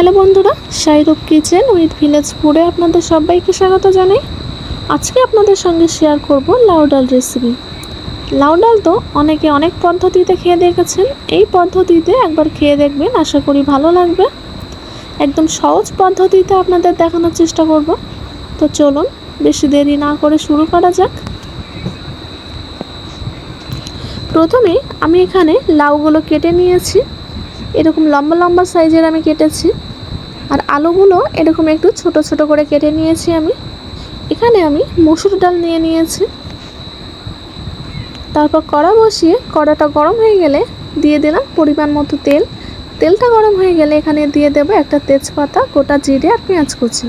Hello বন্ধুরা, Shahrukh kitchen with village ফুডে আপনাদের সবাইকে স্বাগত জানাই। আজকে আপনাদের সঙ্গে শেয়ার করব লাউ ডাল রেসিপি। লাউ ডাল তো অনেকে অনেক পদ্ধতিতে খেয়ে দেখেছেন, এই পদ্ধতিতে একবার খেয়ে দেখবেন, আশা করি ভালো লাগবে। একদম সহজ পদ্ধতিতে আপনাদের দেখানোর চেষ্টা করব। তো চলুন বেশি দেরি না করে শুরু করা যাক। প্রথমে আমি এখানে লাউগুলো কেটে নিয়েছি, এরকম লম্বা লম্বা সাইজের আমি কেটেছি। আর আলুগুলো এরকম একটু ছোট ছোট করে কেটে নিয়েছি আমি। এখানে আমি মসুর ডাল নিয়ে নিয়েছি। তারপর কড়া বসিয়ে কড়াটা গরম হয়ে গেলে দিয়ে দিলাম পরিমাণ মতো তেল। তেলটা গরম হয়ে গেলে এখানে দিয়ে দেব একটা তেজপাতা, গোটা জিরে আর পেঁয়াজ কুচি।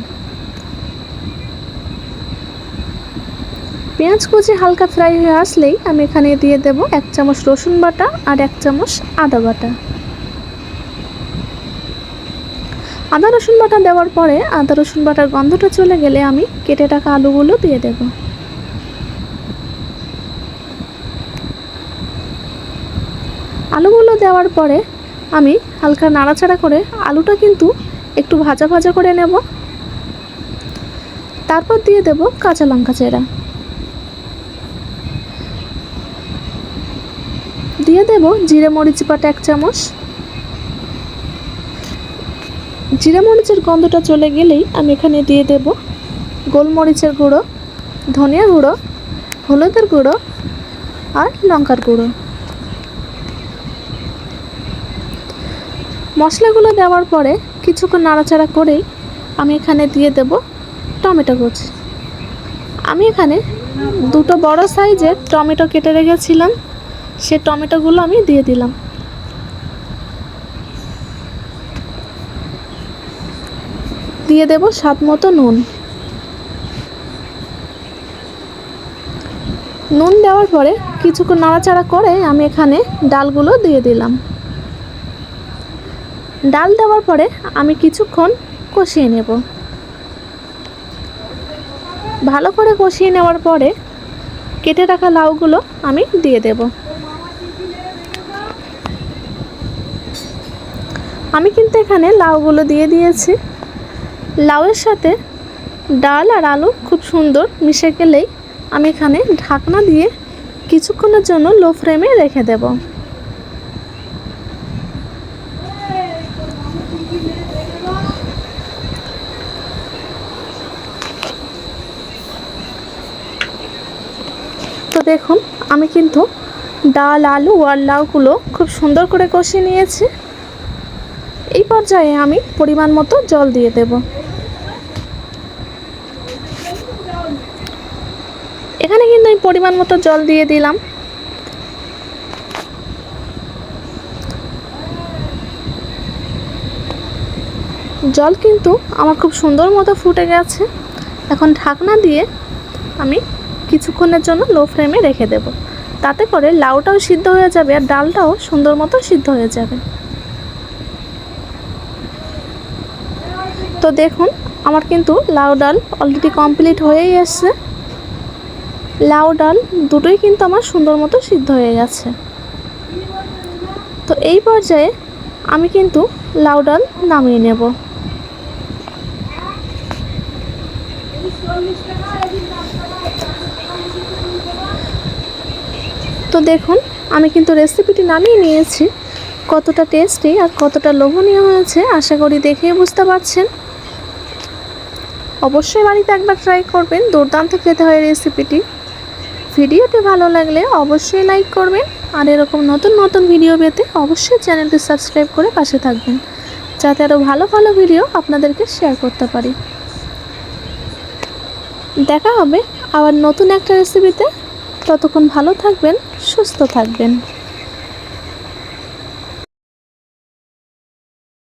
পেঁয়াজ কুচি হালকা ফ্রাই হয়ে আসলেই আমি এখানে দিয়ে দেব 1 চামচ রসুন বাটা আর 1 চামচ আদা বাটা। আদা রসুন বাটা দেওয়ার পরে আদা রসুন বাটার গন্ধটা চলে গেলে আমি কেটে রাখা আলুগুলো দিয়ে দেব। আলুগুলো দেওয়ার পরে আমি হালকা নাড়াচাড়া করে আলুটা কিন্তু একটু ভাজা ভাজা করে নেব। তারপর দিয়ে দেব কাঁচা লঙ্কা চেরা, দিয়ে দেব জিরে মরিচ বাটা 1 চামচ। জিরা মরিচের গন্ধটা চলে গেলেই আমি এখানে দিয়ে দেব গোলমরিচের গুঁড়ো, ধনিয়া গুঁড়ো, হলুদের গুঁড়ো আর লঙ্কার গুঁড়ো। মশলাগুলো দেওয়ার পরে কিছুক্ষণ নাড়াচাড়া করেই আমি এখানে দিয়ে দেব টমেটো কুচি। আমি এখানে 2টো বড় সাইজের টমেটো কেটে রেখেছিলাম, সে টমেটোগুলো আমি দিয়ে দিলাম। দিয়ে দেব স্বাদ মতো নুন। নুন দেওয়ার পরে কিছুক্ষণ নাড়াচাড়া করে আমি এখানে ডালগুলো দিয়ে দিলাম। ডাল দেওয়ার পরে আমি কিছুক্ষণ কষিয়ে নেব। ভালো করে কষিয়ে নেওয়ার পরে কেটে রাখা লাউগুলো আমি দিয়ে দেব। আমি কিন্তু এখানে লাউগুলো দিয়ে দিয়েছি। লাউয়ের সাথে ডাল আর আলু খুব সুন্দর মিশে গেলেই আমি এখানে ঢাকনা দিয়ে কিছুক্ষণের জন্য লো ফ্লেমে রেখে দেব। তো দেখুন আমি কিন্তু ডাল, আলু আর লাউগুলো খুব সুন্দর করে কষিয়ে নিয়েছি। এই পর্যায়ে আমি পরিমাণ মতো জল দিয়ে দেব। এখানে কিন্তু আমি পরিমাণ মতো জল দিয়ে দিলাম। জল কিন্তু আমার খুব সুন্দর মতো ফুটে গেছে। এখন ঢাকনা দিয়ে আমি কিছুক্ষণের জন্য লো ফ্লেমে রেখে দেব। তাতে করে লাউটাও সিদ্ধ হয়ে যাবে আর ডালটাও সুন্দর মতো সিদ্ধ হয়ে যাবে। তো দেখুন আমার কিন্তু লাউ ডাল অলরেডি কমপ্লিট হয়েই এসছে। লাউ ডাল দুটোই কিন্তু আমার সুন্দর মতো সিদ্ধ হয়ে গেছে। তো এই পর্যায়ে আমি কিন্তু লাউ ডাল নামিয়ে নেব। তো দেখুন আমি কিন্তু রেসিপিটি নামিয়ে নিয়েছি। কতটা টেস্টি আর কতটা লোভনীয় হয়েছে আশা করি দেখেই বুঝতে পারছেন। অবশ্যই বাড়িতে একবার ট্রাই করবেন, দুর্দান্ত খেতে হয় রেসিপিটি। ভিডিওটি ভালো লাগলে অবশ্যই লাইক করবেন আর এরকম নতুন নতুন ভিডিও পেতে অবশ্যই চ্যানেলটি সাবস্ক্রাইব করে পাশে থাকবেন, যাতে আরও ভালো ভালো ভিডিও আপনাদেরকে শেয়ার করতে পারি। দেখা হবে আবার নতুন একটা রেসিপিতে। ততক্ষণ ভালো থাকবেন, সুস্থ থাকবেন।